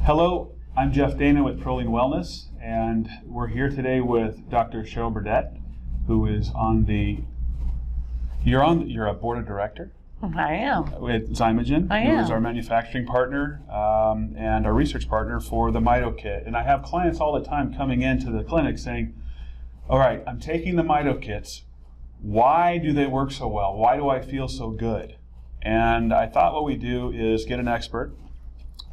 Hello, I'm Jeff Dana with Prolean Wellness, and we're here today with Dr. Cheryl Burdette, who is on the, you're a board of director? I am. With Zymogen, I who am. is our manufacturing partner and our research partner for the Mito Kit. And I have clients all the time coming into the clinic saying, all right, I'm taking the Mito Kits. Why do they work so well? Why do I feel so good? And I thought what we do is get an expert.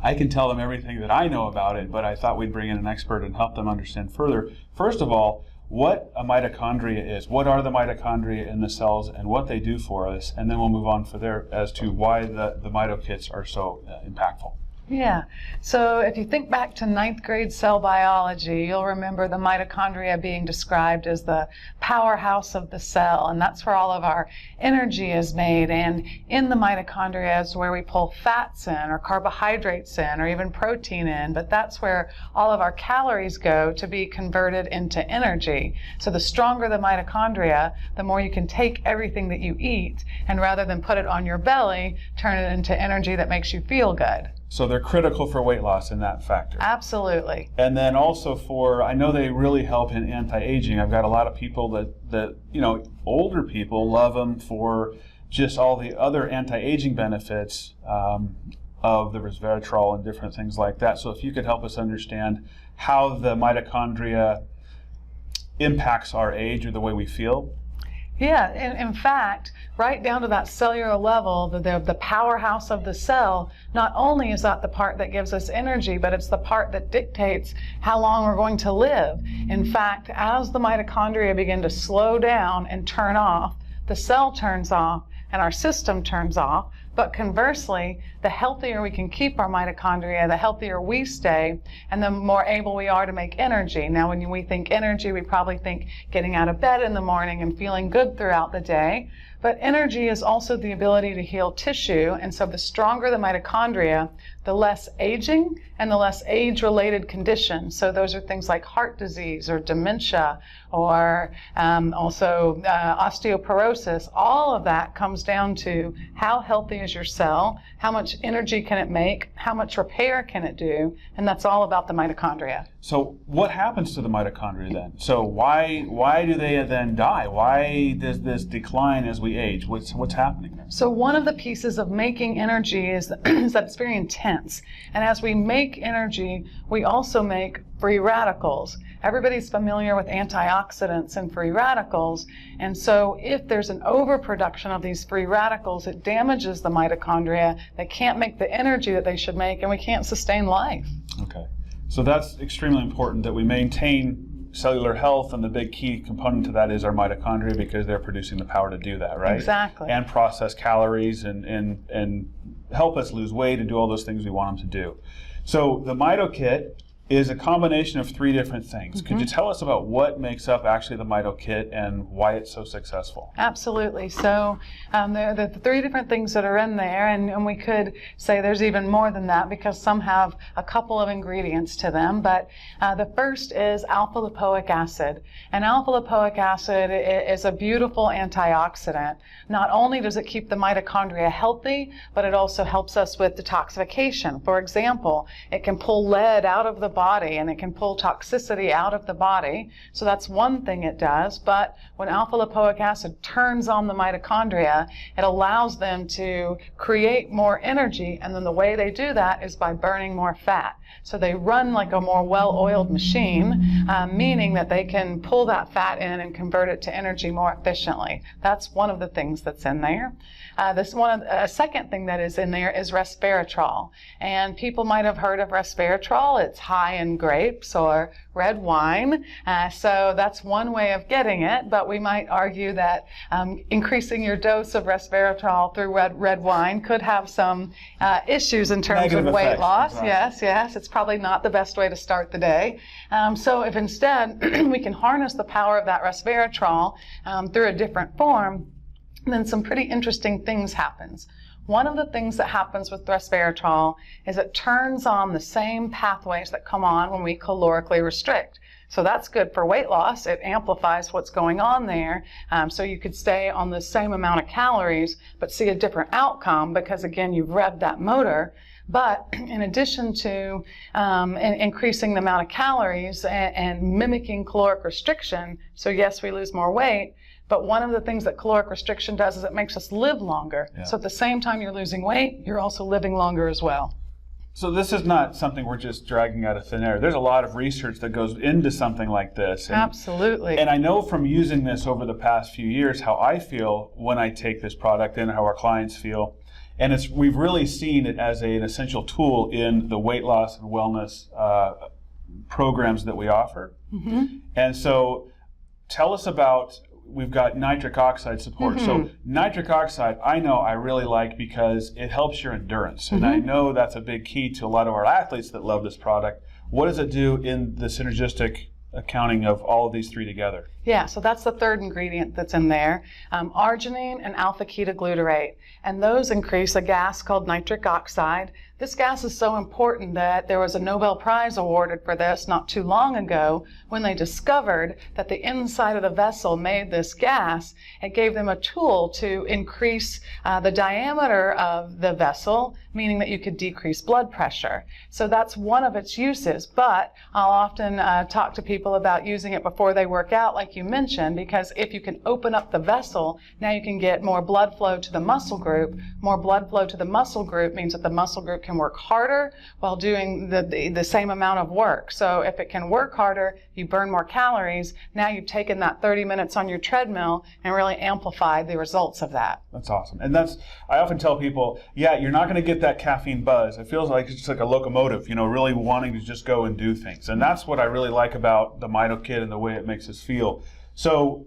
I can tell them everything that I know about it, but I thought we'd bring in an expert and help them understand further. First of all, what a mitochondria is. What are the mitochondria in the cells and what they do for us? And then we'll move on from there as to why the Mito Kits are so impactful. Yeah. So if you think back to 9th grade cell biology, you'll remember the mitochondria being described as the powerhouse of the cell, and that's where all of our energy is made. And in the mitochondria is where we pull fats in, or carbohydrates in, or even protein in, but that's where all of our calories go to be converted into energy. So the stronger the mitochondria, the more you can take everything that you eat, and rather than put it on your belly, turn it into energy that makes you feel good. So they're critical for weight loss in that factor. Absolutely. And then also I know they really help in anti-aging. I've got a lot of people that older people love them for just all the other anti-aging benefits of the Resveratrol and different things like that. So if you could help us understand how the mitochondria impacts our age or the way we feel. Yeah, in fact, right down to that cellular level, the powerhouse of the cell, not only is that the part that gives us energy, but it's the part that dictates how long we're going to live. In fact, as the mitochondria begin to slow down and turn off, the cell turns off and our system turns off. But conversely, the healthier we can keep our mitochondria, the healthier we stay, and the more able we are to make energy. Now, when we think energy, we probably think getting out of bed in the morning and feeling good throughout the day. But energy is also the ability to heal tissue, and so the stronger the mitochondria, the less aging and the less age-related conditions. So those are things like heart disease or dementia or also osteoporosis. All of that comes down to how healthy is your cell, how much energy can it make, how much repair can it do, and that's all about the mitochondria. So what happens to the mitochondria then? So why do they then die? Why does this decline as we age? What's happening there? So one of the pieces of making energy is that it's very intense. And as we make energy, we also make free radicals. Everybody's familiar with antioxidants and free radicals. And so if there's an overproduction of these free radicals, it damages the mitochondria. They can't make the energy that they should make, and we can't sustain life. Okay. So that's extremely important that we maintain cellular health, and the big key component to that is our mitochondria, because they're producing the power to do that, right? Exactly. And process calories and help us lose weight and do all those things we want them to do. So the Mito Kit is a combination of 3 different things. Could you tell us about what makes up actually the Mito Kit and why it's so successful? Absolutely. So there are the 3 different things that are in there, and we could say there's even more than that because some have a couple of ingredients to them. But the first is alpha lipoic acid. And alpha lipoic acid is a beautiful antioxidant. Not only does it keep the mitochondria healthy, but it also helps us with detoxification. For example, it can pull lead out of the body, and it can pull toxicity out of the body. So that's one thing it does. But when alpha lipoic acid turns on the mitochondria, it allows them to create more energy, and then the way they do that is by burning more fat. So they run like a more well-oiled machine, meaning that they can pull that fat in and convert it to energy more efficiently. That's one of the things that's in there. A second thing that is in there is resveratrol. And people might have heard of resveratrol. It's high in grapes or red wine. So that's one way of getting it, but we might argue that increasing your dose of resveratrol through red wine could have some issues in terms Negative of weight effects, loss. right. Yes, it's probably not the best way to start the day. So if instead we can harness the power of that resveratrol through a different form, then some pretty interesting things happens. One of the things that happens with resveratrol is it turns on the same pathways that come on when we calorically restrict. So that's good for weight loss. It amplifies what's going on there. So you could stay on the same amount of calories, but see a different outcome because, again, you've revved that motor. But in addition to increasing the amount of calories and mimicking caloric restriction, so yes, we lose more weight, but one of the things that caloric restriction does is it makes us live longer. Yeah. So at the same time you're losing weight, you're also living longer as well. So this is not something we're just dragging out of thin air. There's a lot of research that goes into something like this. Absolutely. And I know from using this over the past few years how I feel when I take this product and how our clients feel. And we've really seen it as an essential tool in the weight loss and wellness programs that we offer. Mm-hmm. And so tell us about, we've got nitric oxide support. Mm-hmm. So nitric oxide, I know I really like because it helps your endurance. Mm-hmm. And I know that's a big key to a lot of our athletes that love this product. What does it do in the synergistic accounting of all of these three together? Yeah, so that's the third ingredient that's in there, arginine and alpha-ketoglutarate. And those increase a gas called nitric oxide. This gas is so important that there was a Nobel Prize awarded for this not too long ago when they discovered that the inside of the vessel made this gas. It gave them a tool to increase the diameter of the vessel, meaning that you could decrease blood pressure. So that's one of its uses, but I'll often talk to people about using it before they work out, like you mentioned, because if you can open up the vessel, now you can get more blood flow to the muscle group. More blood flow to the muscle group means that the muscle group can work harder while doing the same amount of work. So if it can work harder, you burn more calories. Now you've taken that 30 minutes on your treadmill and really amplified the results of that. That's awesome. And I often tell people, yeah, you're not going to get that caffeine buzz. It feels like it's just like a locomotive, really wanting to just go and do things. And that's what I really like about the Mito Kit and the way it makes us feel. So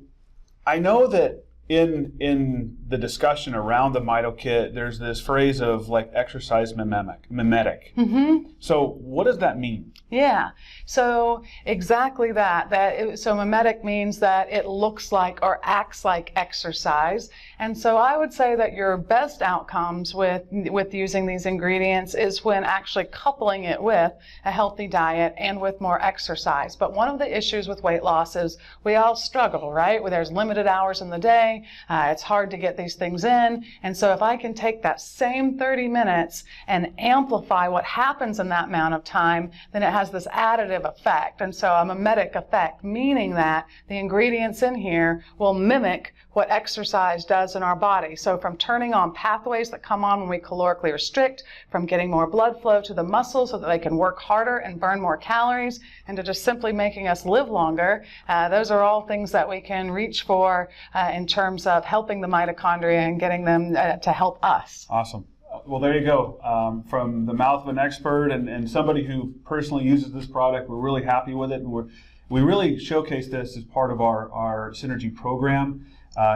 I know that in the discussion around the Mito Kit, there's this phrase of like exercise mimetic. Mm-hmm. So what does that mean? Yeah, so exactly that. So mimetic means that it looks like or acts like exercise. And so I would say that your best outcomes with using these ingredients is when actually coupling it with a healthy diet and with more exercise. But one of the issues with weight loss is we all struggle, right? Where there's limited hours in the day. It's hard to get these things in. And so if I can take that same 30 minutes and amplify what happens in that amount of time, then it has this additive effect. And so a mimetic effect, meaning that the ingredients in here will mimic what exercise does in our body. So from turning on pathways that come on when we calorically restrict, from getting more blood flow to the muscles so that they can work harder and burn more calories, and to just simply making us live longer, those are all things that we can reach for in terms of helping the mitochondria and getting them to help us. Awesome. Well, there you go. From the mouth of an expert and somebody who personally uses this product, we're really happy with it. And we really showcase this as part of our Synergy program.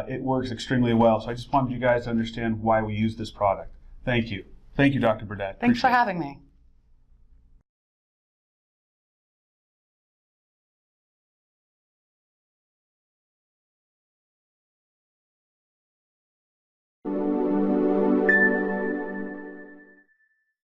It works extremely well. So I just wanted you guys to understand why we use this product. Thank you. Thank you, Dr. Burdette. Thanks for having me.